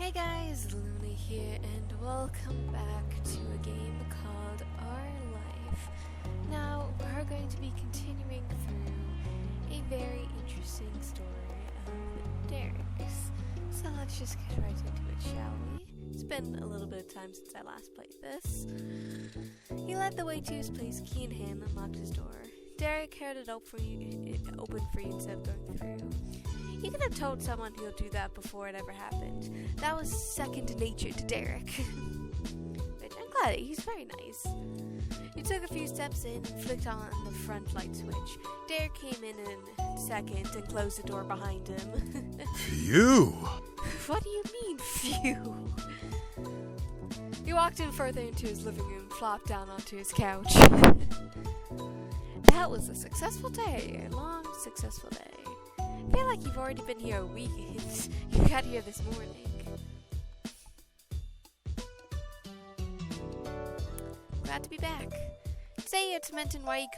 Hey guys, Luna here, and welcome back to a game called Our Life. Now, we're going to be continuing through a very interesting story of Derek's. So let's just get right into it, shall we? It's been a little bit of time since I last played this. He led the way to his place, key in hand, and locked his door. Derek held it open for you instead of going through. You could have told someone he'll do that before it ever happened. That was second nature to Derek. Which I'm glad, he's very nice. You took a few steps in and flicked on the front light switch. Derek came in second and closed the door behind him. Phew! What do you mean, phew? He walked in further into his living room, flopped down onto his couch. That was a successful day, a long, successful day. I feel like you've already been here a week. You got here this morning. Glad to be back. Today you had to mention why you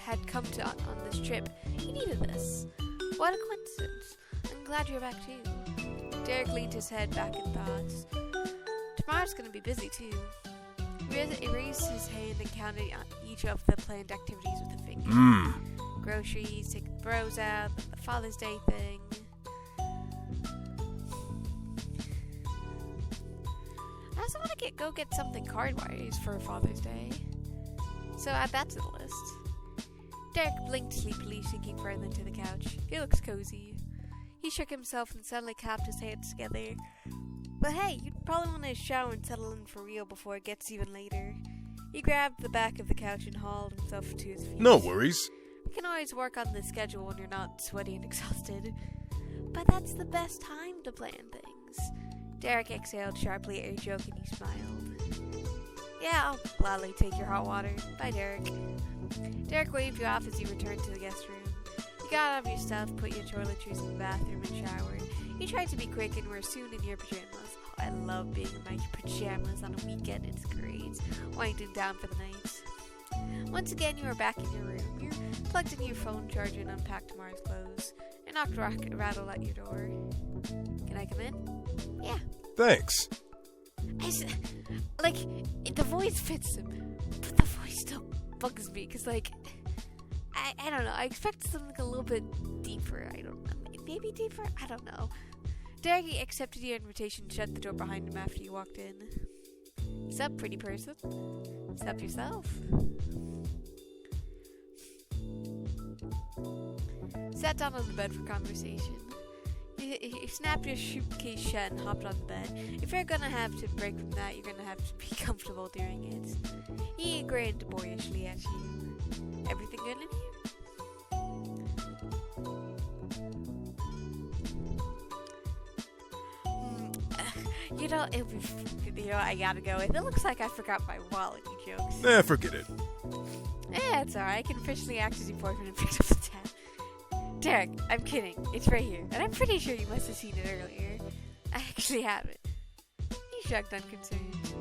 had come on this trip. You needed this. What a coincidence. I'm glad you're back too. Derek leaned his head back in thoughts. Tomorrow's gonna be busy too. He raised his hand and counted each of the planned activities with a finger. Groceries, take the bros out, the Father's Day thing. I also want to go get something card-wise for Father's Day. So add that to the list. Derek blinked sleepily, sinking further into the couch. He looks cozy. He shook himself and suddenly clapped his hands together. But hey, you'd probably want to shower and settle in for real before it gets even later. He grabbed the back of the couch and hauled himself to his feet. No worries. We can always work on the schedule when you're not sweaty and exhausted. But that's the best time to plan things. Derek exhaled sharply at your joke and he smiled. Yeah, I'll gladly take your hot water. Bye, Derek. Derek waved you off as you returned to the guest room. You got out of your stuff, put your toiletries in the bathroom and showered. You tried to be quick and were soon in your pajamas. Oh, I love being in my pajamas on a weekend. It's great. Winding down for the night. Once again, you were back in your room. You plugged in your phone charger and unpacked tomorrow's clothes. And knocked rattle at your door. Can I come in? Yeah. Thanks. The voice fits him, but the voice still bugs me, because, I don't know, I expected something a little bit deeper, maybe deeper? I don't know. Derek accepted your invitation and shut the door behind him after you walked in. Sup, pretty person? Sup yourself? Sat down on the bed for conversation. You snapped your suitcase shut and hopped on the bed. If you're gonna have to break from that, you're gonna have to be comfortable doing it. He grinned boyishly at you. Everything good in here? I gotta go with. It looks like I forgot my wallet, you jokes. Forget it. It's alright. I can officially act as your boyfriend and pick up the tab. Derek, I'm kidding. It's right here. And I'm pretty sure you must have seen it earlier. I actually haven't. He shrugged unconcerned.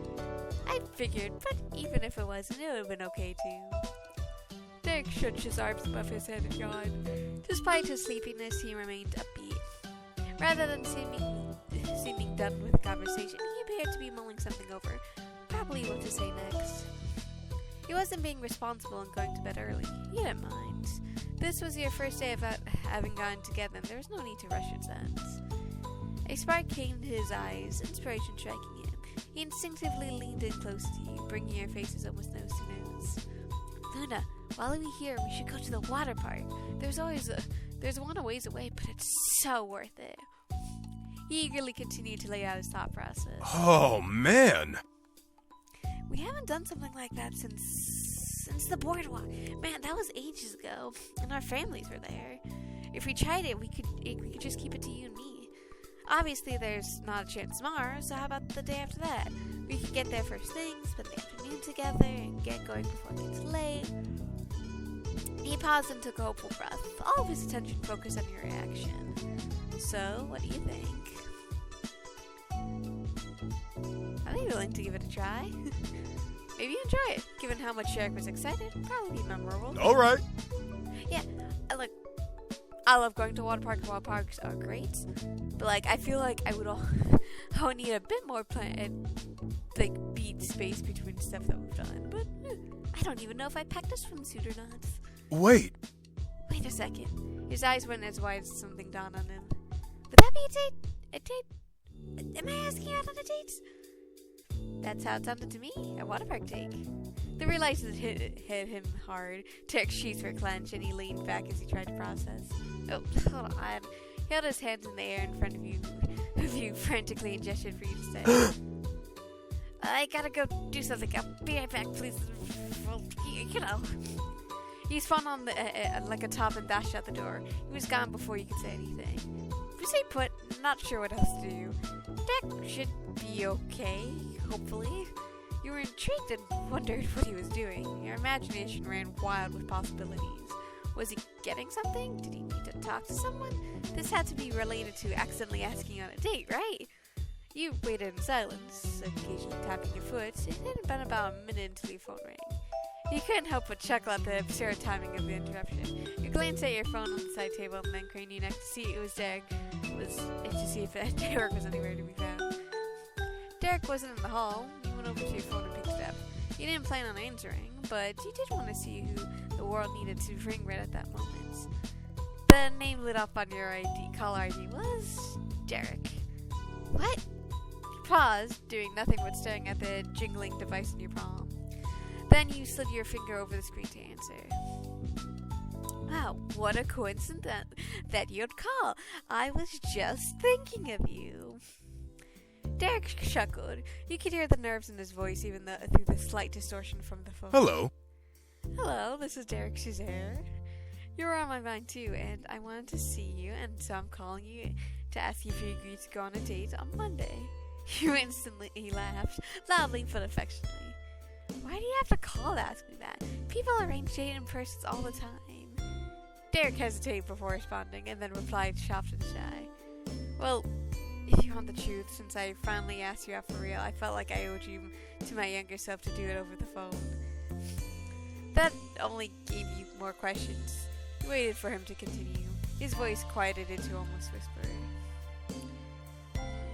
I figured, but even if it wasn't, it would have been okay too. Derek stretched his arms above his head and yawned. Despite his sleepiness, he remained upbeat. Rather than seeming done with the conversation, he appeared to be mulling something over, probably what to say next. He wasn't being responsible and going to bed early. He didn't mind. This was your first day of having gone together, and there was no need to rush its ends. A spark came to his eyes, inspiration striking him. He instinctively leaned in close to you, bringing your faces almost nose to nose. Luna, while we're here, we should go to the water park. There's one a ways away, but it's so worth it. He eagerly continued to lay out his thought process. Oh, man! We haven't done something like that since the boardwalk. Man, that was ages ago, and our families were there. If we tried it, we could just keep it to you and me. Obviously, there's not a chance tomorrow, so how about the day after that? We could get there first thing, spend the afternoon together, and get going before it gets late. He paused and took a hopeful breath, all of his attention focused on your reaction. So, what do you think? Are they willing to give it a try? Maybe enjoy it. Given how much Derek was excited, it'd probably be memorable. Alright. Yeah, look, I love going to water parks. Water parks are great. But, like, I feel like I would need a bit more like, beat space between stuff that we've done. But I don't even know if I packed a swimsuit or not. Wait. Wait a second. His eyes went as wide as something dawned on him. Would that be a date? A date? Am I asking you out on a date? That's how it sounded to me. A water park date. The realization hit him hard. Derek's sheets were clenched, and he leaned back as he tried to process. Oh, hold on. He held his hands in the air in front of you frantically, and gestured for you to stay. I gotta go do something. I'll be right back, please. You know. He spun on like a top and dashed out the door. He was gone before you could say anything. If you stay put, not sure what else to do. Derek should be okay, hopefully. You were intrigued and wondered what he was doing. Your imagination ran wild with possibilities. Was he getting something? Did he need to talk to someone? This had to be related to accidentally asking on a date, right? You waited in silence, occasionally tapping your foot. It had been about a minute until your phone rang. You couldn't help but chuckle at the absurd timing of the interruption. You glanced at your phone on the side table and then craned your neck to see it was Derek. To see if Derek was anywhere to be found. Derek wasn't in the hall. You went over to your phone and picked it up. You didn't plan on answering, but you did want to see who the world needed to ring right at that moment. The name lit up on your caller ID was Derek. What? You paused, doing nothing but staring at the jingling device in your palm. Then you slid your finger over the screen to answer. Wow, what a coincidence that you'd call. I was just thinking of you. Derek chuckled. You could hear the nerves in his voice even through the slight distortion from the phone. Hello. Hello, this is Derek Shazer. You were on my mind too, and I wanted to see you, and so I'm calling you to ask you if you agree to go on a date on Monday. You instantly laughed, loudly but affectionately. Why do you have to call to ask me that? People arrange dating persons all the time. Derek hesitated before responding, and then replied, shocked and shy. Well, if you want the truth, since I finally asked you out for real, I felt like I owed you to my younger self to do it over the phone. That only gave you more questions. You waited for him to continue. His voice quieted into almost whisper.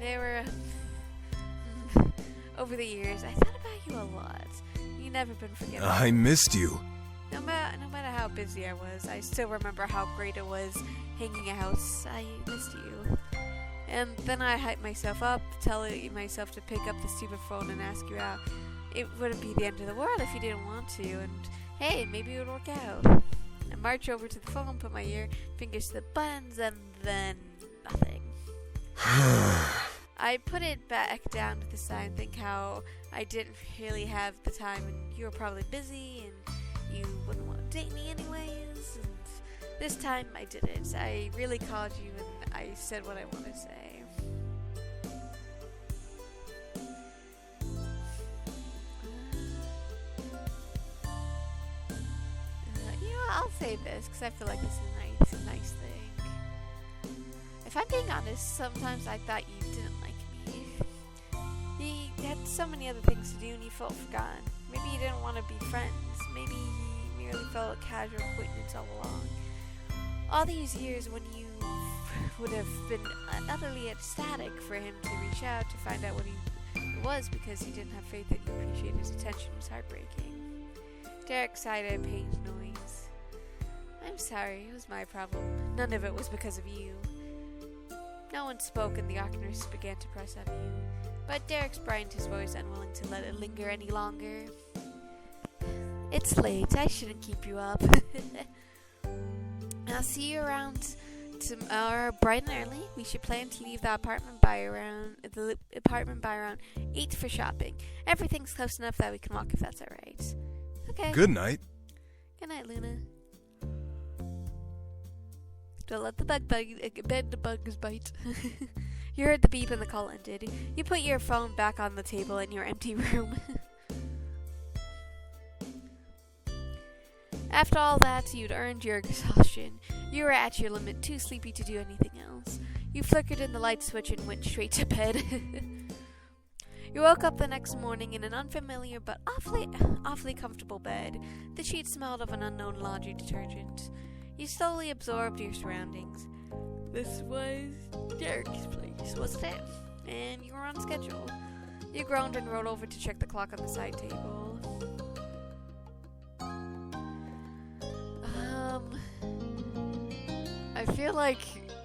There were... over the years, I thought about you a lot. You've never been forgettable. I missed you. No matter how busy I was, I still remember how great it was hanging out. I missed you. And then I hyped myself up, telling myself to pick up the stupid phone and ask you out. It wouldn't be the end of the world if you didn't want to, and hey, maybe it would work out. I marched over to the phone, put my fingers to the buttons, and then nothing. I put it back down to the side and think how I didn't really have the time, and you were probably busy, and you wouldn't want to date me anyways, and this time I didn't. I really called you, and I said what I want to say. I'll say this, because I feel like this is a nice thing. If I'm being honest, sometimes I thought you didn't like me. You had so many other things to do and you felt forgotten. Maybe you didn't want to be friends. Maybe you merely felt a casual acquaintance all along. All these years when you would have been utterly ecstatic for him to reach out to find out what he was because he didn't have faith that you appreciated his attention was heartbreaking. Derek sighed at a pained noise. I'm sorry, it was my problem. None of it was because of you. No one spoke and the darkness began to press on you. But Derek brightened his voice, unwilling to let it linger any longer. It's late, I shouldn't keep you up. I'll see you around tomorrow bright and early. We should plan to leave the apartment by around 8 for shopping. Everything's close enough that we can walk if that's alright. Okay. Good night. Good night, Luna. Don't let the bugs bite. You heard the beep and the call ended. You put your phone back on the table in your empty room. After all that, you'd earned your exhaustion. You were at your limit, too sleepy to do anything else. You flickered in the light switch and went straight to bed. You woke up the next morning in an unfamiliar but awfully comfortable bed. The sheets smelled of an unknown laundry detergent. You slowly absorbed your surroundings. This was Derek's place, wasn't it? And you were on schedule. You groaned and rolled over to check the clock on the side table. I feel like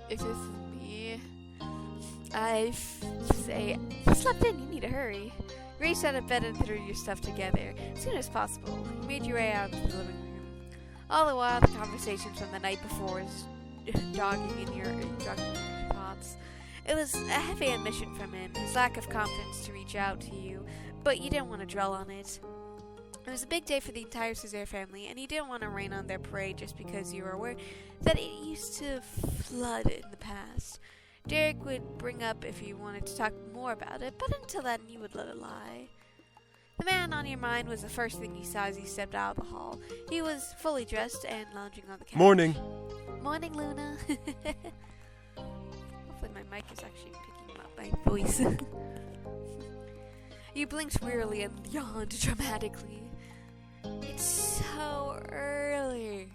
if this is me, I say, you slept in, you need to hurry. You raced out of bed and threw your stuff together as soon as possible. You made your way out to the living room. All the while, the conversations from the night before was jogging in your thoughts. It was a heavy admission from him, his lack of confidence to reach out to you, but you didn't want to dwell on it. It was a big day for the entire Cesare family, and you didn't want to rain on their parade just because you were aware that it used to flood in the past. Derek would bring up if you wanted to talk more about it, but until then you would let it lie. The man on your mind was the first thing you saw as you stepped out of the hall. He was fully dressed and lounging on the couch. Morning. Morning, Luna. Hopefully my mic is actually picking up my voice. You blinked wearily and yawned dramatically. It's so early.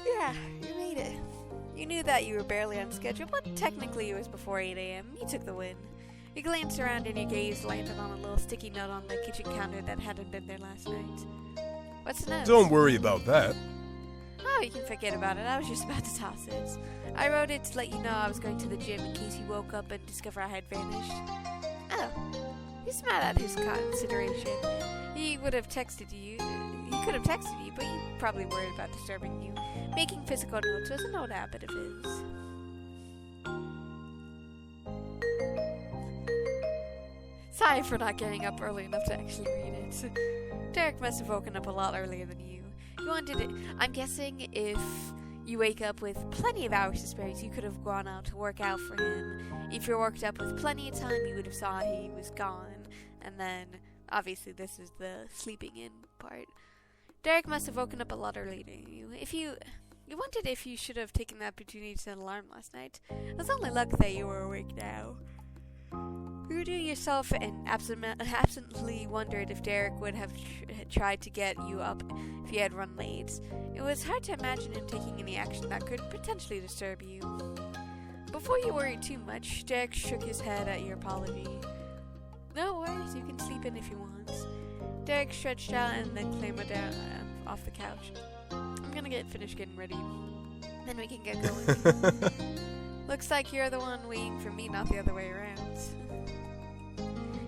Yeah, you made it. You knew that you were barely on schedule, but technically it was before 8 a.m. You took the win. You glanced around and your gaze landed on a little sticky note on the kitchen counter that hadn't been there last night. What's the note? Don't worry about that. Oh, you can forget about it. I was just about to toss it. I wrote it to let you know I was going to the gym in case you woke up and discovered I had vanished. Oh, you smiled at his consideration. He would have texted you. He could have texted you, but you probably worried about disturbing you. Making physical notes was an old habit of his. Sorry for not getting up early enough to actually read it. Derek must have woken up a lot earlier than you. You wanted it. I'm guessing if you wake up with plenty of hours to spare, you could have gone out to work out for him. If you worked up with plenty of time, you would have saw he was gone. And then, obviously, this is the sleeping in part. Derek must have woken up a lot earlier than you. You wondered if you should have taken the opportunity to set an alarm last night. It was only luck that you were awake now. You do yourself and absently wondered if Derek would have tried to get you up if you had run late. It was hard to imagine him taking any action that could potentially disturb you. Before you worried too much, Derek shook his head at your apology. No worries, you can sleep in if you want. Derek stretched out and then clambered down off the couch. I'm gonna finish getting ready. Then we can get going. Looks like you're the one waiting for me, not the other way around.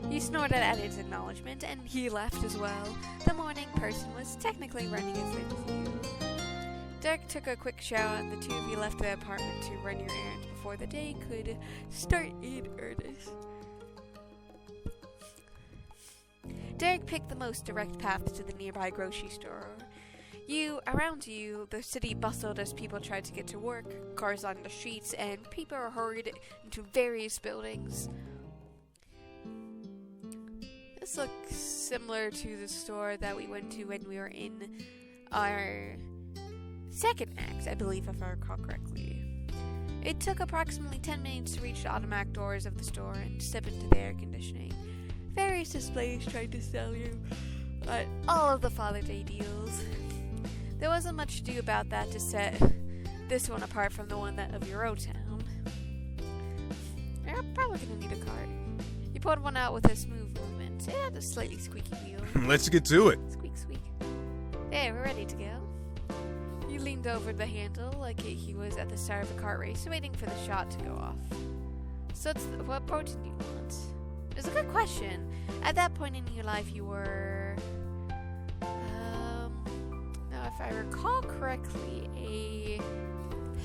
You snorted at his acknowledgement, and he laughed as well. The morning person was technically running as late as you. Derek took a quick shower, and the two of you left the apartment to run your errands before the day could start in earnest. Derek picked the most direct path to the nearby grocery store. Around you, the city bustled as people tried to get to work, cars on the streets, and people hurried into various buildings. This looks similar to the store that we went to when we were in our second act, I believe, if I recall correctly. It took approximately 10 minutes to reach the automatic doors of the store and step into the air conditioning. Various displays tried to sell you all of the Father's Day deals. There wasn't much to do about that to set this one apart from the one of your own town. You're probably going to need a cart. You pulled one out with a smooth movement. It had a slightly squeaky wheel. Let's get to it. Squeak, squeak. There, we're ready to go. You leaned over the handle like he was at the start of a kart race, waiting for the shot to go off. So what protein do you want? It's a good question. At that point in your life, you were... now, if I recall correctly, a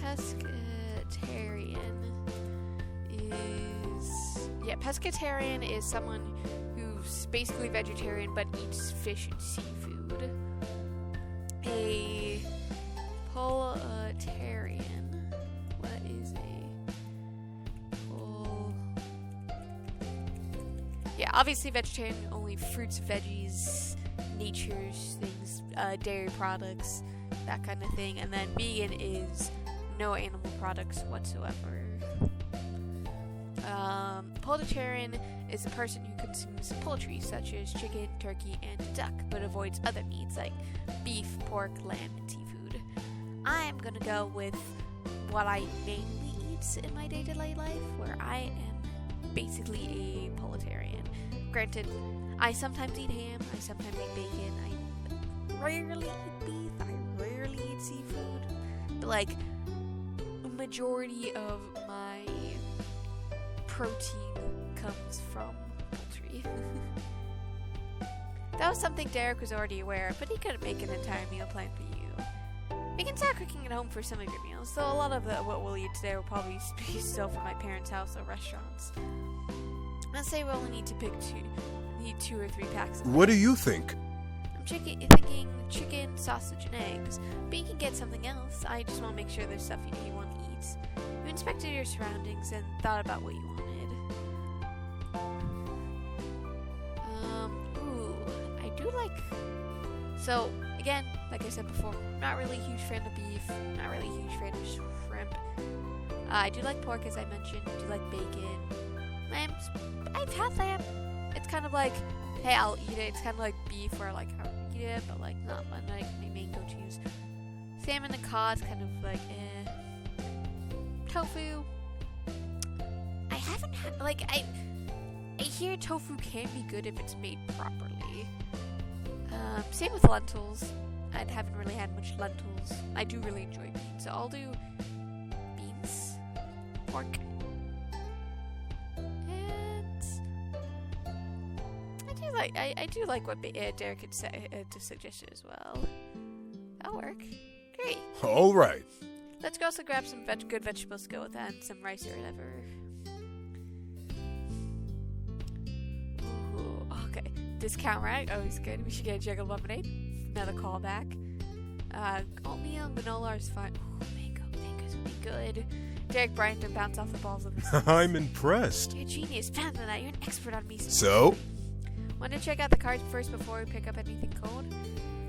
pescatarian is... Yeah, pescatarian is someone who's basically vegetarian but eats fish and seafood. A proletarian. What is a pol... Yeah, obviously vegetarian, only fruits, veggies, natures, things, dairy products, that kind of thing. And then vegan is no animal products whatsoever. Poultarian is a person who consumes poultry, such as chicken, turkey, and duck, but avoids other meats like beef, pork, lamb, and seafood. I'm gonna go with what I mainly eat in my day-to-day life, where I am basically a proletarian. Granted, I sometimes eat ham, I sometimes eat bacon, I rarely eat beef, I rarely eat seafood, but like, a majority of my protein comes from poultry. That was something Derek was already aware of, but he couldn't make an entire meal plan for you. We can start cooking at home for some of your meals, though a lot of what we'll eat today will probably be still from my parents' house or restaurants. Let's say we only need to pick two or three packs of What do you think? I'm thinking chicken, sausage, and eggs, but you can get something else. I just want to make sure there's stuff you want to eat. You inspected your surroundings and thought about what you wanted. I do like... So, again, like I said before, not really a huge fan of beef, not really a huge fan of shrimp. I do like pork, as I mentioned. I do like bacon. Lambs, I've had lamb. It's kind of like, hey, I'll eat it. It's kind of like beef, where like I don't eat it, but like not my main go-tos. Salmon and cod's kind of like, Tofu. I haven't had, like, I hear tofu can be good if it's made properly. Same with lentils. I haven't really had much lentils. I do really enjoy beans, so I'll do beans, pork, and I do like what Derek had suggested as well. That'll work. Great. All right. Let's go also grab some good vegetables to go with that, and some rice or whatever. Ooh, okay. Discount rack. Always good. We should get a jug of lemonade. Another callback. Oatmeal and granola is fine. Ooh, mangoes would be good. Derek Bryant and bounce off the balls of his I'm impressed. You're a genius. Found that. You're an expert on me. So? Want to check out the cards first before we pick up anything cold?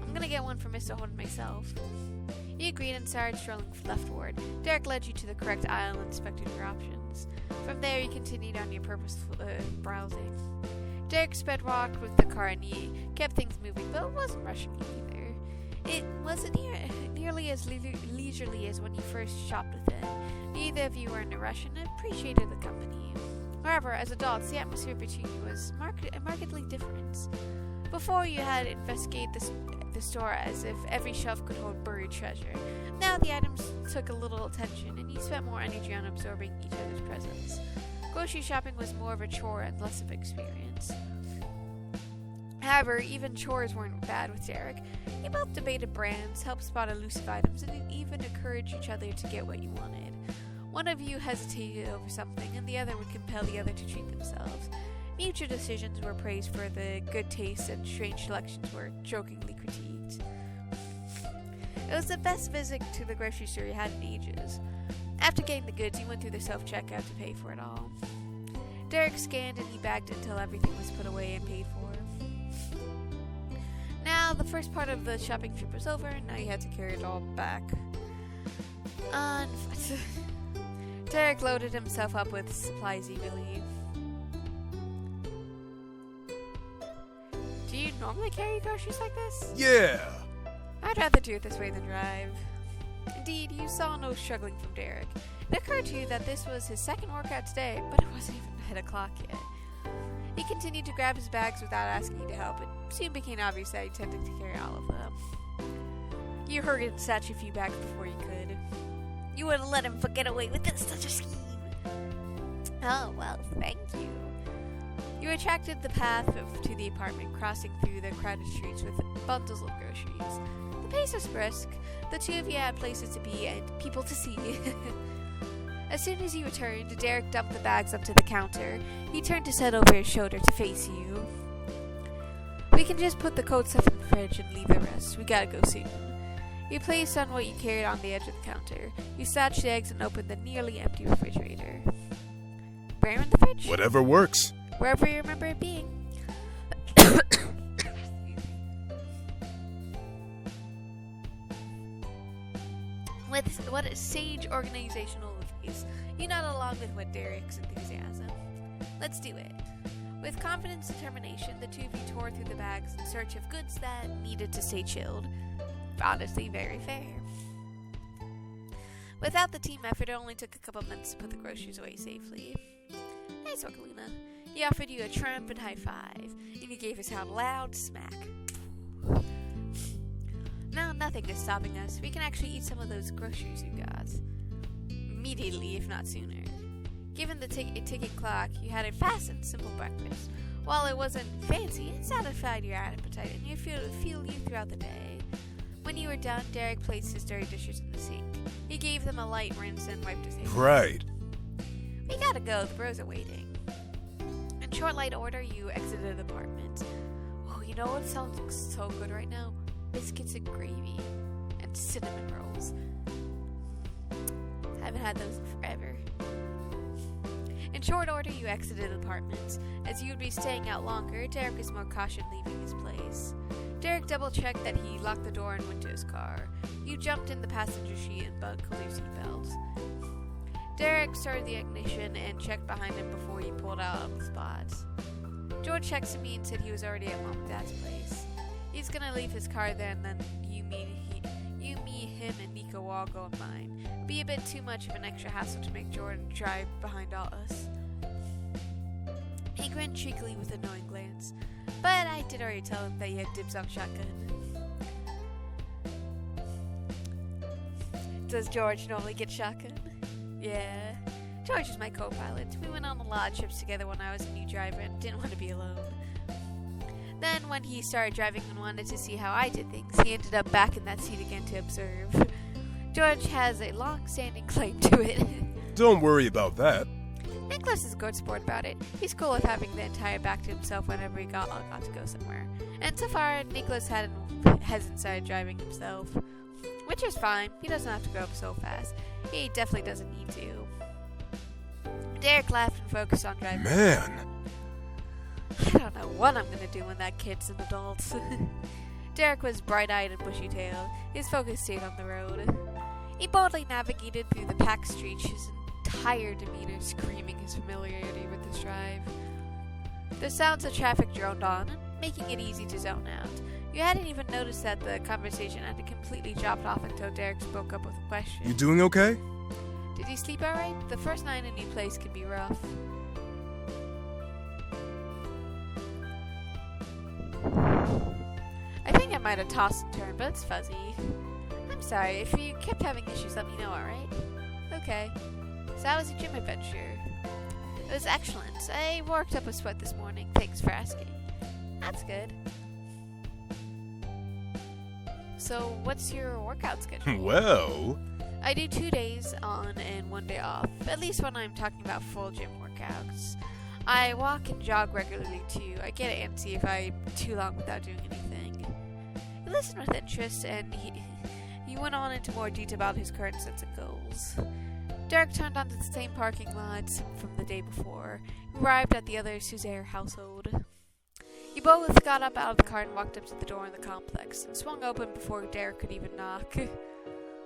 I'm gonna get one for Mr. Holden myself. You agreed and started strolling leftward. Derek led you to the correct aisle and inspected your options. From there, you continued on your purposeful browsing. Derek sped walked with the car and he kept things moving, but it wasn't rushing you either. It wasn't nearly as leisurely as when you first shopped with it. Neither of you were in a rush and appreciated the company. However, as adults, the atmosphere between you was markedly different. Before, you had investigated the store as if every shelf could hold buried treasure. Now the items took a little attention, and you spent more energy on absorbing each other's presence. Grocery shopping was more of a chore and less of an experience. However, even chores weren't bad with Derek. You both debated brands, helped spot elusive items, and even encouraged each other to get what you wanted. One of you hesitated over something, and the other would compel the other to treat themselves. Mutual decisions were praised for the good taste, and strange selections were jokingly critiqued. It was the best visit to the grocery store you had in ages. After getting the goods, you went through the self-checkout to pay for it all. Derek scanned and he bagged it until everything was put away and paid for. Now, the first part of the shopping trip was over, and now you had to carry it all back. Derek loaded himself up with supplies eagerly. Do you normally carry groceries like this? Yeah. I'd rather do it this way than drive. Indeed, you saw no struggling from Derek. It occurred to you that this was his second workout today, but it wasn't even 9 o'clock yet. He continued to grab his bags without asking you to help. It soon became obvious that he intended to carry all of them. You hurried and snatched a few bags before you could. You wouldn't let him get away with such a scheme. Oh, well, thank you. You retracted the path to the apartment, crossing through the crowded streets with bundles of groceries. The pace was brisk. The two of you had places to be and people to see. As soon as you returned, Derek dumped the bags up to the counter. He turned his head over his shoulder to face you. We can just put the cold stuff in the fridge and leave the rest. We gotta go soon. You placed on what you carried on the edge of the counter. You snatched the eggs and opened the nearly empty refrigerator. Where in the fridge? Whatever works. Wherever you remember it being. With what a sage organizational advice, you nod along with Derek's enthusiasm. Let's do it. With confidence and determination, the two of you tore through the bags in search of goods that needed to stay chilled. Honestly, very fair. Without the team effort, it only took a couple minutes to put the groceries away safely. Nice work, Luna. He offered you a triumphant high five, and you gave his hand a loud smack. Now nothing is stopping us. We can actually eat some of those groceries you got. Immediately, if not sooner. Given the ticking clock, you had a fast and simple breakfast. While it wasn't fancy, it satisfied your appetite, and you fueled you throughout the day. When you were done, Derek placed his dirty dishes in the sink. He gave them a light rinse and wiped his hands. Right. We gotta go, the bros are waiting. In short light order, you exited the apartment. Oh, you know what sounds so good right now? Biscuits and gravy. And cinnamon rolls. I haven't had those in forever. In short order, you exited the apartment. As you would be staying out longer, Derek was more cautious leaving his place. Derek double-checked that he locked the door and went to his car. You jumped in the passenger seat and buckled your seatbelt. Derek started the ignition and checked behind him before he pulled out on the spot. George texted me and said he was already at Mom and Dad's place. He's gonna leave his car there, and then you, me, him, and Nico all go in mine. Be a bit too much of an extra hassle to make Jordan drive behind all us. He grinned cheekily with a knowing glance, but I did already tell him that he had dibs on shotgun. Does George normally get shotgun? Yeah. George is my co-pilot. We went on a lot of trips together when I was a new driver and didn't want to be alone. Then, when he started driving and wanted to see how I did things, he ended up back in that seat again to observe. George has a long-standing claim to it. Don't worry about that. Nicholas is a good sport about it. He's cool with having the entire back to himself whenever he got to go somewhere. And so far, Nicholas hasn't started driving himself. Which is fine. He doesn't have to grow up so fast. He definitely doesn't need to. Derek laughed and focused on driving. Man. I don't know what I'm gonna do when that kid's an adult. Derek was bright-eyed and bushy-tailed. His focus stayed on the road. He boldly navigated through the packed streets, his entire demeanor screaming his familiarity with his drive. The sounds of traffic droned on, making it easy to zone out. You hadn't even noticed that the conversation had completely dropped off until Derek spoke up with a question. You doing okay? Did you sleep alright? The first night in a new place can be rough. I think I might have tossed and turned, but it's fuzzy. I'm sorry, if you kept having issues, let me know, alright? Okay. So how was your gym adventure? It was excellent. I worked up a sweat this morning. Thanks for asking. That's good. So, what's your workout schedule? Well... I do 2 days on and 1 day off, at least when I'm talking about full gym workouts. I walk and jog regularly too. I get antsy if I'm too long without doing anything. He listened with interest, and he went on into more detail about his current sets of goals. Derek turned onto the same parking lots from the day before. He arrived at the other Suzerain household. You both got up out of the car and walked up to the door in the complex, and swung open before Derek could even knock.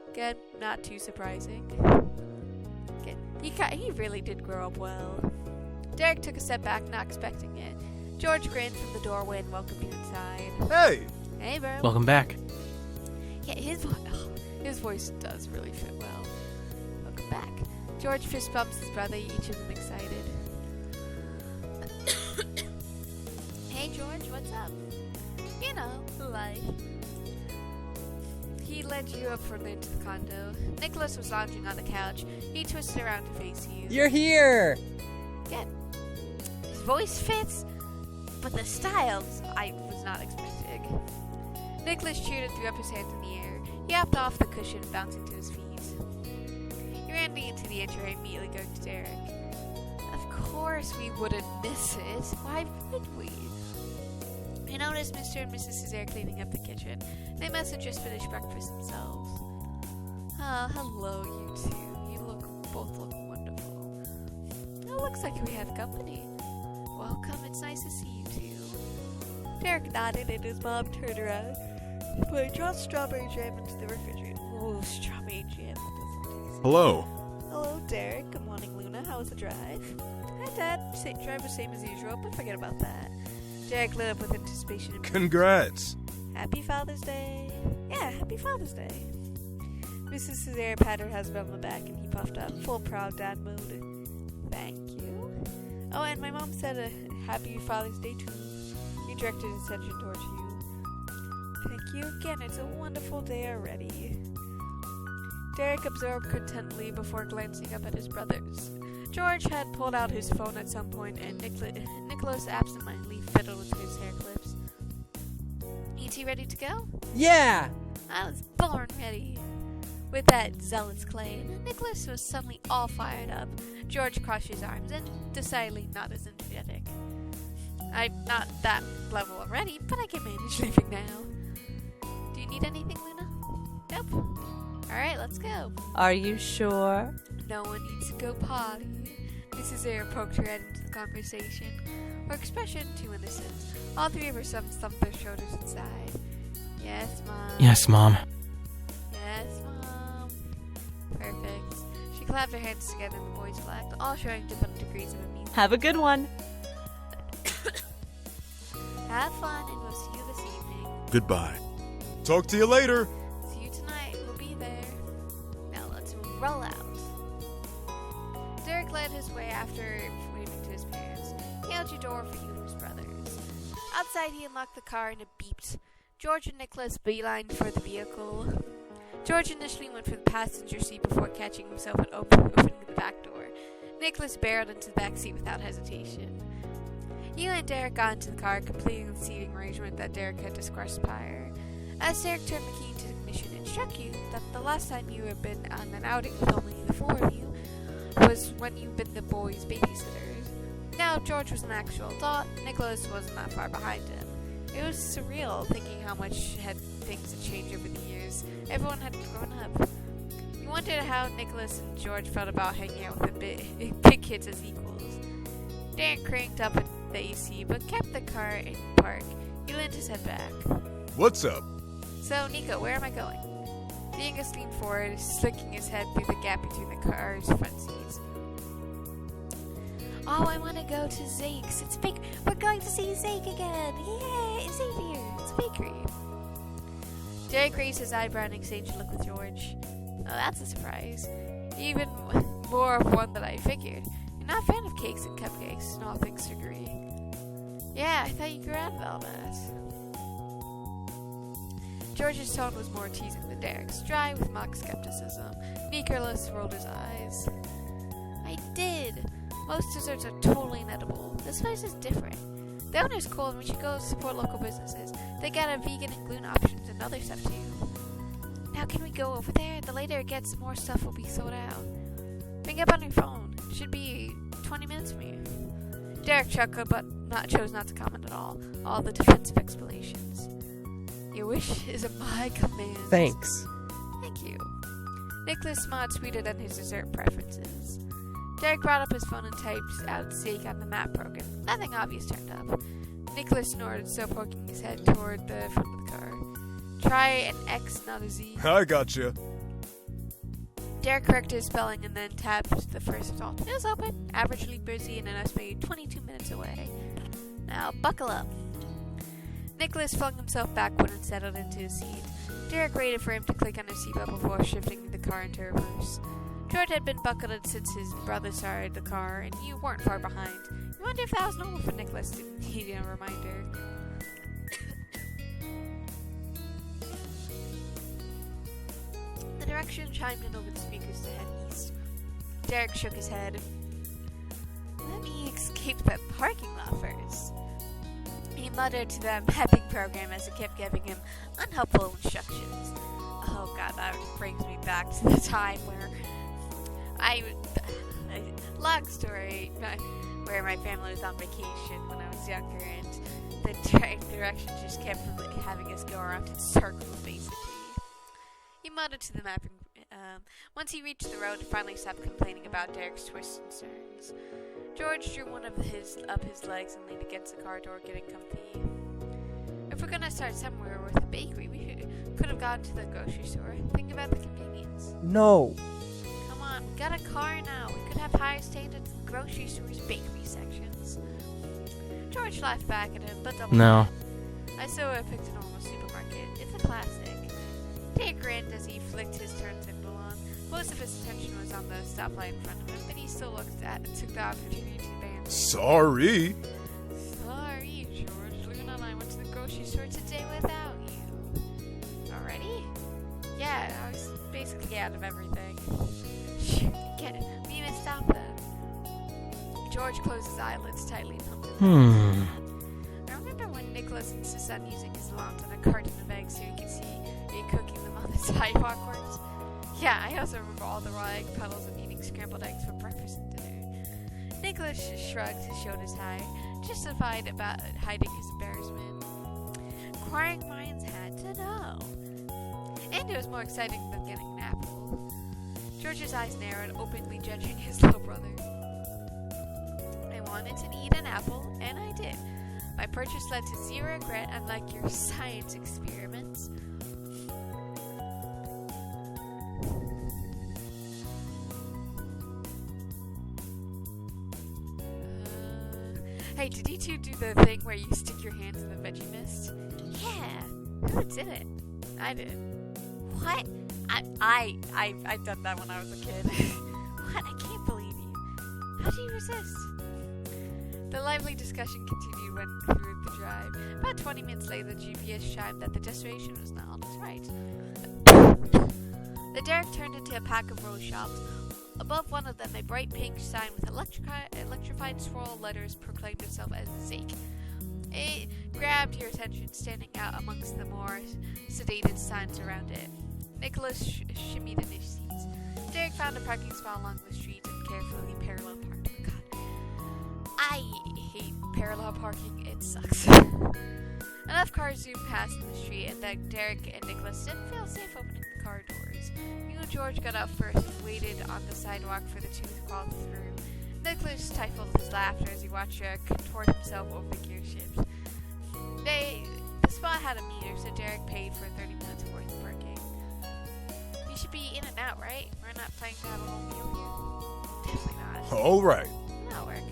Again, not too surprising. Again, he really did grow up well. Derek took a step back, not expecting it. George grinned from the doorway and welcomed you inside. Hey! Hey, bro. Welcome back. Yeah, his voice does really fit well. Welcome back. George fist bumps his brother, each of them excited. Hey, George, what's up? You know, life. He led you up further into the condo. Nicholas was lounging on the couch. He twisted around to face you. You're here! Yeah. His voice fits, but the styles I was not expecting. Nicholas cheered and threw up his hands in the air. He hopped off the cushion, bouncing to his feet. He ran me into the entry, immediately going to Derek. Of course we wouldn't miss it. Why would we? I noticed Mr. and Mrs. Cesare cleaning up the kitchen. They must have just finished breakfast themselves. Ah, hello, you two. You both look wonderful. It looks like we have company. Welcome, it's nice to see you two. Derek nodded and his mom turned around. Put John's strawberry jam into the refrigerator. Oh, strawberry jam. Hello. Hello, Derek. Good morning, Luna. How was the drive? Hi, Dad. Drive was same as usual, but forget about that. Derek lit up with anticipation. Congrats. Happy Father's Day. Yeah, happy Father's Day. Mrs. Cesare patted her husband on the back and he puffed up, full proud dad mode. Thank you. Oh, and my mom said a happy Father's Day too. He directed his attention towards you. Thank you again. It's a wonderful day already. Derek absorbed contentedly before glancing up at his brothers. George had pulled out his phone at some point, and Nicholas absentmindedly fiddled with his hair clips. E.T. ready to go? Yeah! I was born ready. With that zealous claim, Nicholas was suddenly all fired up. George crossed his arms and decidedly not as energetic. I'm not that level already, but I can manage leaving now. Do you need anything, Luna? Nope. Alright, let's go. Are you sure? No one needs to go potty. Mrs. Ayer poked her head into the conversation, her expression too innocent. All three of her sons thumped their shoulders inside. Yes, Mom. Yes, Mom. Yes, Mom. Perfect. She clapped her hands together and the boys laughed, all showing different degrees of amusement. Have a good one. Have fun, and we'll see you this evening. Goodbye. Talk to you later. See you tonight. We'll be there. Now let's roll out. Derek led his way after waving to his parents. He held your door for you and his brothers. Outside, he unlocked the car and it beeped. George and Nicholas beelined for the vehicle. George initially went for the passenger seat before catching himself and opening the back door. Nicholas barreled into the back seat without hesitation. You and Derek got into the car, completing the seating arrangement that Derek had described prior. As Derek turned the key into ignition, it struck you that the last time you had been on an outing with only the four of you was when you'd been the boys' babysitters. Now George was an actual adult, Nicholas wasn't that far behind him. It was surreal thinking how much things had changed over the years. Everyone had grown up. You wondered how Nicholas and George felt about hanging out with the big kids as equals. Derek cranked up the AC, but kept the car in park. He leaned his head back. What's up? So, Nico, where am I going? The youngest leaned forward, slicking his head through the gap between the car's front seats. Oh, I want to go to Zake's. We're going to see Zake again. Yeah, Xavier. It's a bakery. Derek raised his eyebrow and exchanged a look with George. Oh, that's a surprise. Even more of one than I figured. You're not a fan of cakes and cupcakes, and all things sugary. Yeah, I thought you grew out of all that. George's tone was more teasing than Derek's, dry with mock skepticism. Nicholas rolled his eyes. I did. Most desserts are totally inedible. This place is different. The owner's cool and we should go support local businesses. They got a vegan and gluten options and other stuff too. Now can we go over there? The later it gets, more stuff will be sold out. Bring up on your phone. It should be 20 minutes from here. Derek chuckled but chose not to comment at all the defensive explanations. Your wish is my command. Thanks. Thank you. Nicholas smiled sweeter than his dessert preferences. Derek brought up his phone and typed out Zeke on the map program. Nothing obvious turned up. Nicholas snorted, still poking his head toward the front of the car. Try an X, not a Z. I gotcha. Derek corrected his spelling and then tapped the first result. It was open, averagely busy, and an estimated 22 minutes away. Now, buckle up. Nicholas flung himself backward and settled into his seat. Derek waited for him to click on his seatbelt before shifting the car into reverse. George had been buckled since his brother started the car, and you weren't far behind. You wonder if that was normal for Nicholas to need a reminder. The direction chimed in over the speakers to head east. Derek shook his head. Let me escape the parking lot first. He muttered to the mapping program as it kept giving him unhelpful instructions. Oh god, that brings me back to the time where long story, where my family was on vacation when I was younger, and the directions just kept having us go around in circles, basically. He muttered to the mapping. Once he reached the road, he finally stopped complaining about Derek's twists and turns. George drew one of his legs and leaned against the car door, getting comfy. If we're gonna start somewhere with a bakery, we could have gone to the grocery store. Think about the convenience. No. Come on, we got a car now. We could have higher standards in grocery stores' bakery sections. George laughed back at him, but doubled No. down. I would have picked a normal supermarket. It's a classic. Dave grinned as he flicked his turn signal. Most of his attention was on the stoplight in front of him, but he still took the opportunity to ban. Sorry. Sorry, George. Luna and I went to the grocery store today without you. Already? Yeah, I was basically out of everything. Shoot, get it. We need to stop them. George closed his eyelids tightly and humped his eyes. I remember when Nicholas insisted on using his lawn and a carton of eggs so he could see me cooking them on the sidewalk once. Yeah, I also remember all the raw egg puddles and eating scrambled eggs for breakfast and dinner. Nicholas shrugged his shoulders high, justified about hiding his embarrassment. Inquiring minds had to know. And it was more exciting than getting an apple. George's eyes narrowed, openly judging his little brother. I wanted to eat an apple, and I did. My purchase led to zero regret, unlike your science experiments. Hey, did you two do the thing where you stick your hands in the veggie mist? Yeah. Who did it? I did. What? I've done that when I was a kid. What? I can't believe you. How do you resist? The lively discussion continued when through the drive. About 20 minutes later, the GPS chimed that the destination was not on its right. The derrick turned into a pack of row shops. Above one of them, a bright pink sign with electrified swirl letters proclaimed itself as Zake. It grabbed your attention, standing out amongst the more sedated signs around it. Nicholas shimmied in his seats. Derek found a parking spot along the street and carefully parallel parked. Oh God. I hate parallel parking. It sucks. Enough cars zoomed past in the street, and that Derek and Nicholas didn't feel safe opening the car doors. You and George got up first and waited on the sidewalk for the two to crawl through. Nicholas stifled his laughter as he watched Derek contort himself over the gear shifts. The spot had a meter, so Derek paid for 30 minutes worth of parking. You should be in and out, right? We're not planning to have a whole meal here. Definitely not. All right. That'll work.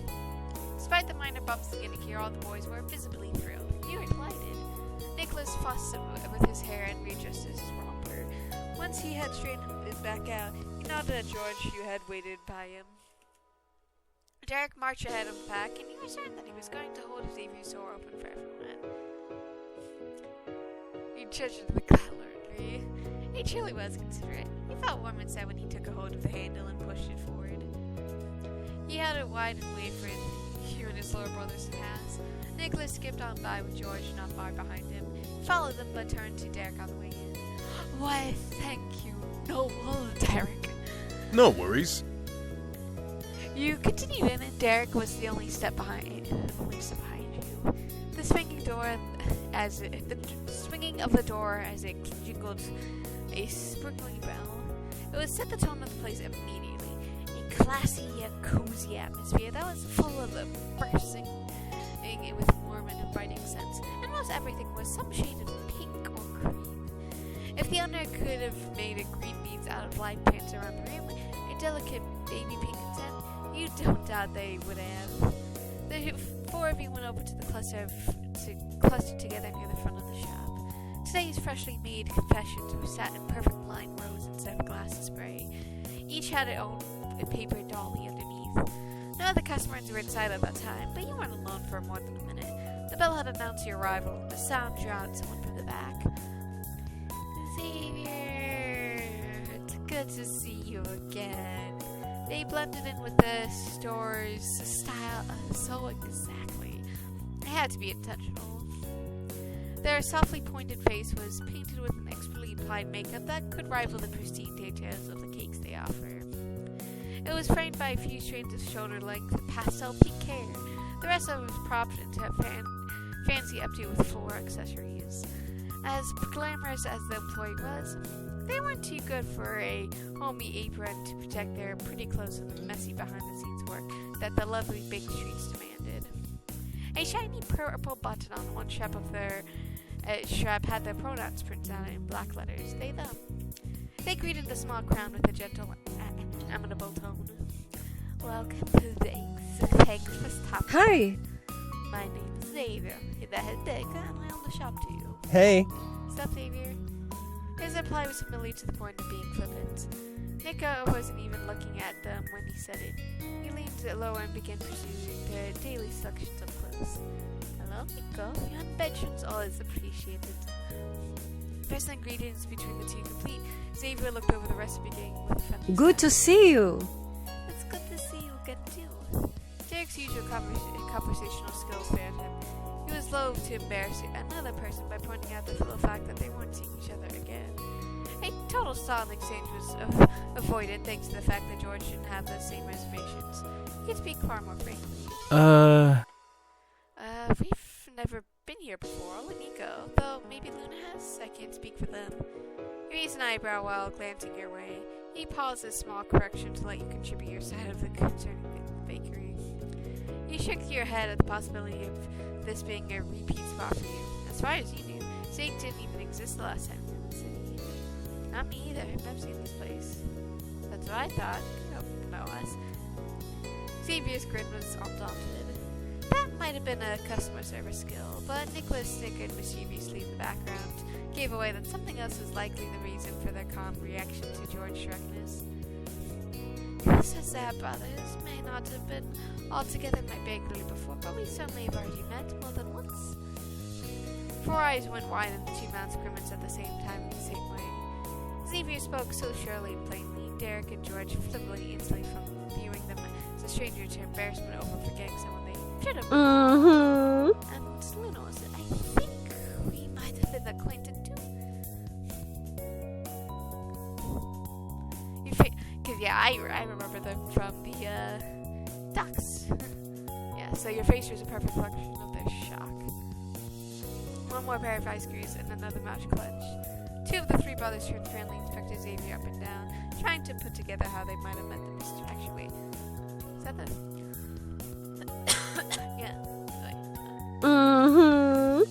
Despite the minor bumps in getting here, all the boys were visibly thrilled. You were delighted. Nicholas fussed with his hair and readjusted his romper. Once he had straightened it back out, he nodded at George, who had waited by him. Derek marched ahead of the pack, and he was certain that he was going to hold his Avery door open for everyone. He judged the cutlery. He truly was considerate. He felt warm inside when he took a hold of the handle and pushed it forward. He held it wide and waited for you and his little brothers to pass. Nicholas skipped on by with George not far behind him. He followed them but turned to Derek on the way in. Why, thank you, noble Derek. No worries. You continued in, and Derek was the only step behind you. The swinging of the door as it jingled a sprinkling bell. It would set the tone of the place immediately. A classy yet cozy atmosphere that was full of the bursting with warm and inviting scents, and most everything was some shade of pink or cream. If the owner could have made a green beans out of light pants around the room, a delicate baby pink scent, you don't doubt they would have. The four of you went over to the cluster together near the front of the shop. Today's freshly made confessions were sat in perfect line rows instead of glass and spray. Each had its own paper dolly underneath. No other customers were inside at that time, but you weren't alone for more than a minute. The bell had announced your arrival, and the sound drew out someone from the back. Xavier, it's good to see you again. They blended in with the store's style so exactly. It had to be intentional. Their softly pointed face was painted with an expertly applied makeup that could rival the pristine details of the cakes they offer. It was framed by a few strands of shoulder-length pastel pink hair. The rest of it was propped into a fancy updo with floor accessories. As glamorous as the employee was, they weren't too good for a homey apron to protect their pretty clothes from the messy behind-the-scenes work that the lovely big streets demanded. A shiny purple button on one strap of their strap had their pronouns printed out in black letters, they, them. They greeted the small crowd with a gentle, amenable tone. Welcome to the Thanks for stopping. Hi. My name's Xavier, the head deck, and I own the shop too. Hey. What's up, Xavier? His reply was familiar to the point of being flippant. Nico wasn't even looking at them when he said it. He leaned lower and began pursuing their daily selections up close. Hello, Nico. Your inventions always appreciated. First ingredients between the two complete, Xavier looked over the recipe gang with a friendly Good to smile. see you. It's good to see you again too. Derek's usual conversational skills failed him. He was loath to embarrass another person by pointing out the fact that they weren't seeing each other again. A total silent exchange was avoided thanks to the fact that George didn't have the same reservations. He could speak far more frankly. We've never been here before, only Nico, though maybe Luna has. I can't speak for them. He raised an eyebrow while glancing your way. He paused a small correction to let you contribute your side of the concerning the bakery. You shook your head at the possibility of this being a repeat spot for you. As far as you knew, Zake didn't even exist the last time you were in the city. Not me either. I've never seen this place. That's what I thought. You don't know us. Xavier's grin was undaunted. That might have been a customer service skill, but Nicholas snickered mischievously in the background, gave away that something else was likely the reason for their calm reaction to George's directness. Who says that brothers may not have been all together in my bakery before, but we certainly have already met more than once. Four eyes went wide and the two mouths grimaced at the same time in the same way. Xavier spoke so surely and plainly, Derek and George flippantly instantly from viewing them as a stranger to embarrassment over forgetting someone they should have. Mm-hmm. And Luna was it. I think we might have been acquainted too. Cause yeah, I remember them from the ducks. Yeah, so your face was a perfect reflection of their shock. One more pair of ice screws and another mouth clench. Two of the three brothers turned friendly and inspected Xavier up and down, trying to put together how they might have met the Mr. Actually, wait. Is that the... yeah. Mm-hmm.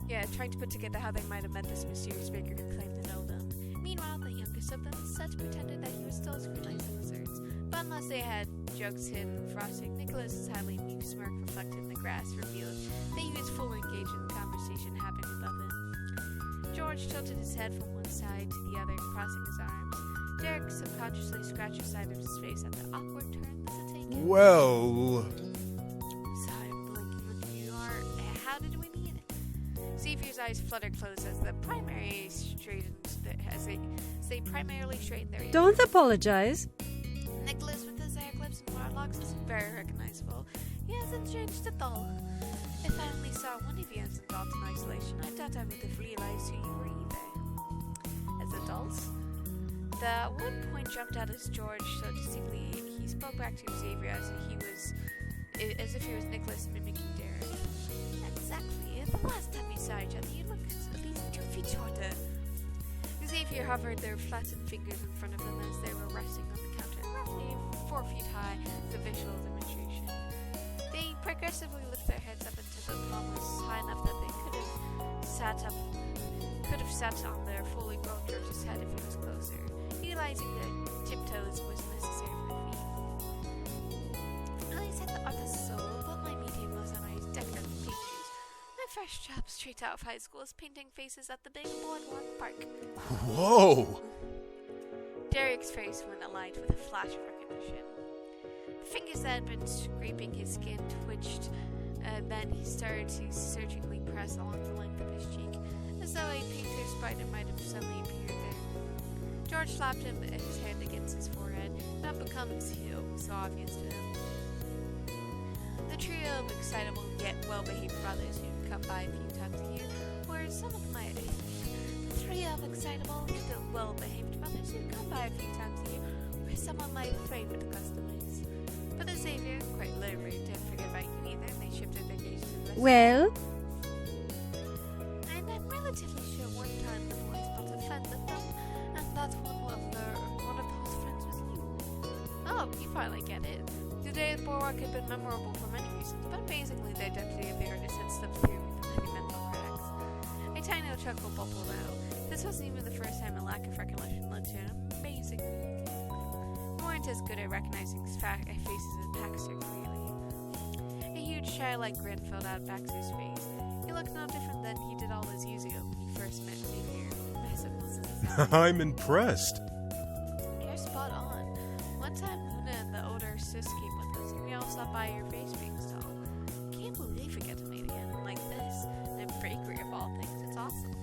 Yeah, trying to put together how they might have met this mysterious baker who claimed to know them. Meanwhile, the youngest of them, Such, pretended that he was still scrutinizing the desserts. But unless they had jokes hidden in the frosting, Nicholas's highly amused smirk reflected in the grass revealed that he was fully engaged in the conversation happening above him. George tilted his head from one side to the other, crossing his arms. Derek subconsciously scratched the side of his face at the awkward turn this had taken. Well... Sorry, I'm blinking with you. How did we meet? Xavier's eyes fluttered closed as they primarily straightened their ears. Don't apologize. Nicholas, with his hair clips and wild locks, is very recognizable. He hasn't changed at all. If I only saw one of you as an adult in isolation, I doubt I would have realized who you were either. As adults? The one point jumped out as George so distinctly. He spoke back to Xavier as if he was Nicholas mimicking Derek. Exactly. The last time we saw each other, you looked at least 2 feet shorter. Xavier hovered their flattened fingers in front of them as they were resting on the counter, roughly 4 feet high, the visual demonstration. They progressively lifted their heads up until the palm was high enough that they could have sat on their fully grown George's head if he was closer, utilizing their tiptoes was necessary for their feet. At least I thought the soul, but my medium was on ice decorative paint shoes. My first job straight out of high school is painting faces at the big boardwalk park. Whoa! Derek's face went alight with a flash of recognition. The fingers that had been scraping his skin twitched, then he started to searchingly press along the length of his cheek, as though a painter spider might have suddenly appeared there. George slapped his hand against his forehead, not becoming so obvious to him. The trio of excitable yet well-behaved brothers who'd come by a few times a year were some of my... The trio of excitable yet well-behaved brothers who'd come by a few times a year were some of my favorite customers. But as Xavier, quite literally, didn't forget about you either, and they shifted their gaze to the rest. Well, And I'm relatively sure one time the boys built a friend with them, and that one of those friends was you. Oh, you finally get it. Today the boardwalk had been memorable for many reasons, but amazingly the identity of the artist had slipped through the many mental cracks. A tiny chuckle bubbled out. This wasn't even the first time a lack of recollection led to an amazing week. We weren't as good at recognizing faces as Baxter clearly. A huge childlike grin filled out Baxter's face. He looked no different than he did all his years ago when he first met Xavier. Massive one. I'm impressed. You're spot on. One time Luna and the older sis came with us, and we all stopped by your face being stall. Can't believe we get to meet again like this. In a bakery of all things. It's awesome.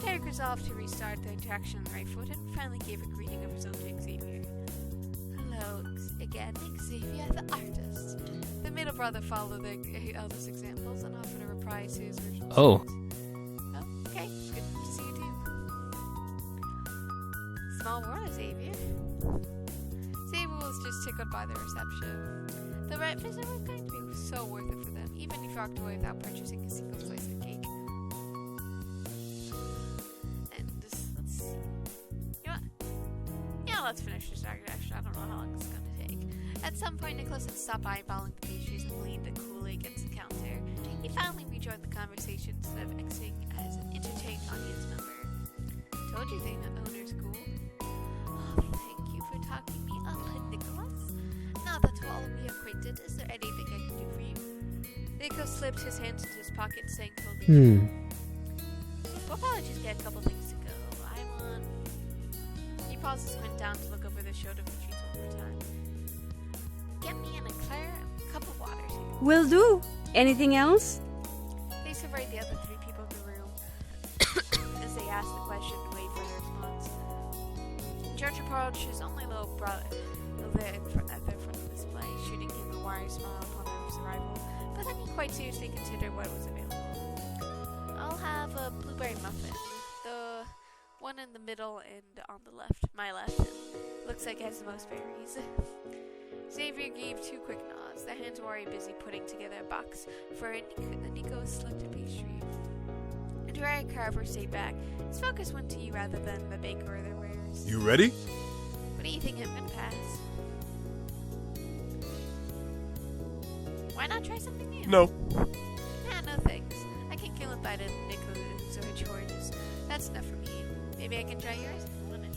Derek resolved to restart the interaction on the right foot and finally gave a greeting of his own to Xavier. Hello again, Xavier the artist. The middle brother followed the eldest examples and offered a reprise to his original Oh. Oh, okay. Good to see you too. Small world, Xavier. Xavier was just tickled by the reception. The right visit was going to be so worth it for them, even if he walked away without purchasing a single slice of cake. And just, let's see. You know what? Yeah, let's finish this digression. I don't know how long it's going to take. At some point, Nicholas had stopped eyeballing the pastries and leaned the coolie against the counter. He finally rejoined the conversation instead of exiting as an entertained audience member. Told you they owner's cool. Oh, thank you for talking me up, Nicholas. Now that we're all reacquainted, is there anything I can do for you? Nicholas slipped his hands into his pocket, saying coldly, We'll probably just get a couple things to go. I want... He paused and went down to look over the shoulder of the trees one more time. Get me an eclair and a cup of water, too. Will do. Anything else? They surveyed the other three people in the room as they asked the question and waited for their response. George approached his only little brother at the front of the display, shooting him a wary smile upon his arrival, but then he quite seriously considered what was available. I'll have a blueberry muffin, the one in the middle and on the left, my left. Looks like it has the most berries. Xavier gave two quick nods. The hands were already busy putting together a box for a Nico's selected pastry. A dry carver stayed back. His focus went to you rather than the baker or their wares. You ready? What do you think I'm gonna pass? Why not try something new? No. Nah, no thanks. I can kill a bite of Nico's or George's. That's enough for me. Maybe I can try yours if you want it.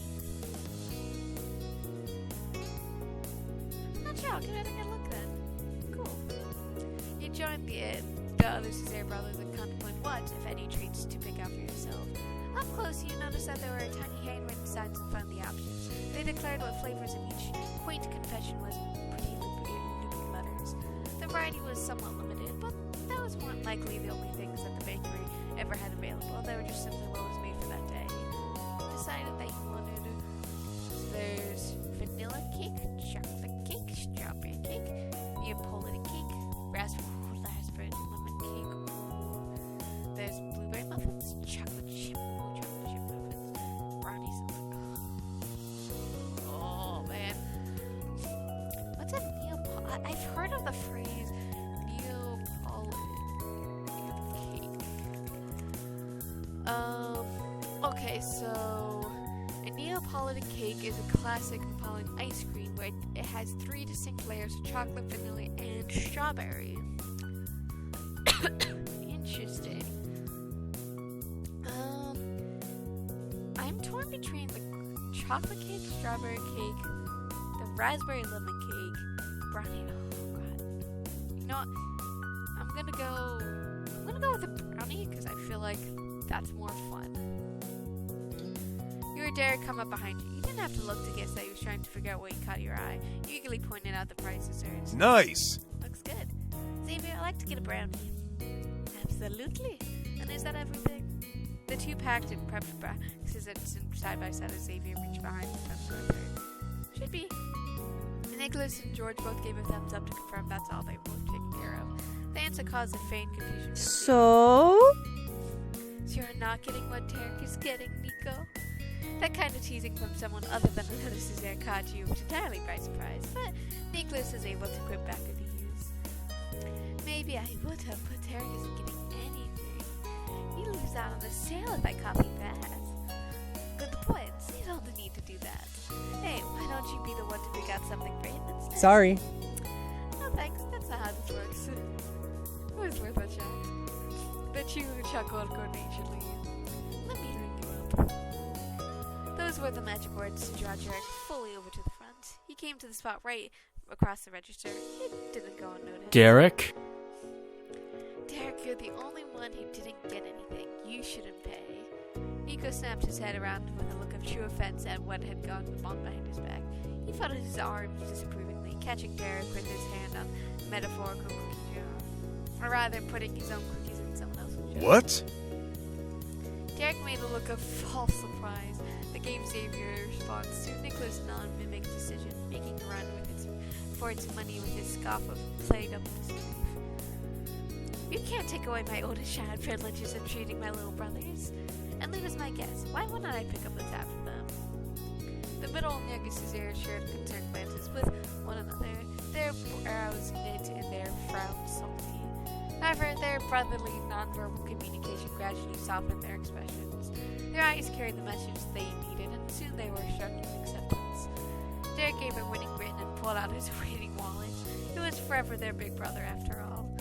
Not sure, I'll give it a good look then. Cool. You joined the other Cesare brothers and contemplated what, if any, treats to pick out for yourself. Up close, you noticed that there were tiny handwritten signs in front of the options. They declared what flavors in each quaint confession was in pretty loopy letters. The variety was somewhat limited, but that was more than likely the only things that the bakery ever had available. They were just simply what was made for that day. You decided that you wanted... So there's vanilla cake, chocolate cake, strawberry cake, Neapolitan cake, raspberry lemon cake. There's blueberry muffins, chocolate chip muffins, brownies. Oh man, what's a Neapolitan? I've heard of the phrase Neapolitan cake. Okay, so a Neapolitan cake is a classic Neapolitan ice cream where it has 3 distinct layers of chocolate, vanilla, and strawberry. Interesting. I'm torn between the chocolate cake, strawberry cake, the raspberry lemon cake, brownie. Oh god. You know what? I'm gonna go with the brownie because I feel like that's more fun. You heard Derek come up behind you. You didn't have to look to guess that he was trying to figure out what caught your eye. You eagerly pointed out the price desserts. Nice. Looks good. Xavier, I'd like to get a brownie. Absolutely. And is that everything? The two packed and prepped boxes side by side as Xavier reached behind the fence for a third. Should be. Nicholas and George both gave a thumbs up to confirm that's all they were taken care of. The answer caused a faint confusion. So? So you're not getting what Derek is getting, Nico? That kind of teasing from someone other than another Cesare caught you entirely by surprise, but Nicholas is able to quip back with ease. Maybe I would have, but Derek isn't getting anything. He lose out on the sale if I copy that. Good points. You don't need to do that. Hey, why don't you be the one to pick out something for him instead? Sorry. No thanks, that's not how this works. It was worth a shot. Bet you chuckled coordinatedly. Let me ring you up. Those were the magic words to draw Jarek fully over to the front. He came to the spot right across the register. It didn't go unnoticed. Derek? Derek, you're the only one who didn't get anything. You shouldn't pay. Nico snapped his head around with a look of true offense at what had gone on behind his back. He felt his arms disapprovingly, catching Derek with his hand on the metaphorical cookie jar. Or rather, putting his own cookies in someone else's jar. What? Derek made a look of false surprise. The game savior response to Nicholas' non-mimic decision, making a run for its money with his scoff of played up disbelief. You can't take away my oldest child privileges of treating my little brothers. And leave as my guess, why wouldn't I pick up the tab for them? The middle near Caesar shared concerned glances with one another, their brows knit and their frowns salty. However, their brotherly nonverbal communication gradually softened their expressions. Their eyes carried the message they needed, and soon they were shrugging acceptance. Derek gave a winning grin and pulled out his waiting wallet. It was forever their big brother after all.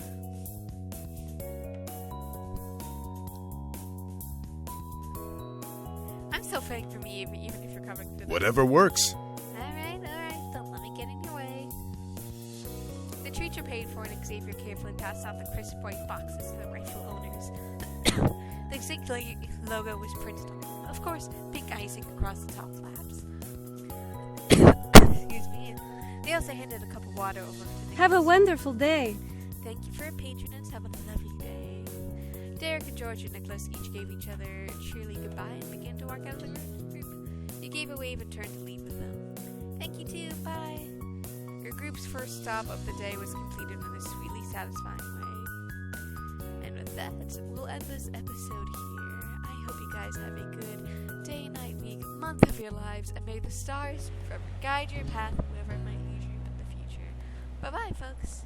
I'm still fighting for me, even if you're covering the Whatever works. Alright, don't let me get in your way. The treats are paid for, and Xavier carefully passed out the crisp white boxes to the rightful owners. The Zinc logo was printed on them. Of course, pink icing across the top flaps. Excuse me. They also handed a cup of water over to the Have a guests. wonderful day. Thank you for your patronage. Have a lovely day. Derek and George and Nicholas each gave each other a cheerly goodbye and began to walk out of the group. He gave a wave and turned to leave with them. Thank you too. Bye. Your group's first stop of the day was completed in a sweetly satisfying way. And with that, we'll end this episode here. I hope you guys have a good day, night, week, month of your lives, and may the stars forever guide your path, whatever might lead you in the future. Bye-bye, folks.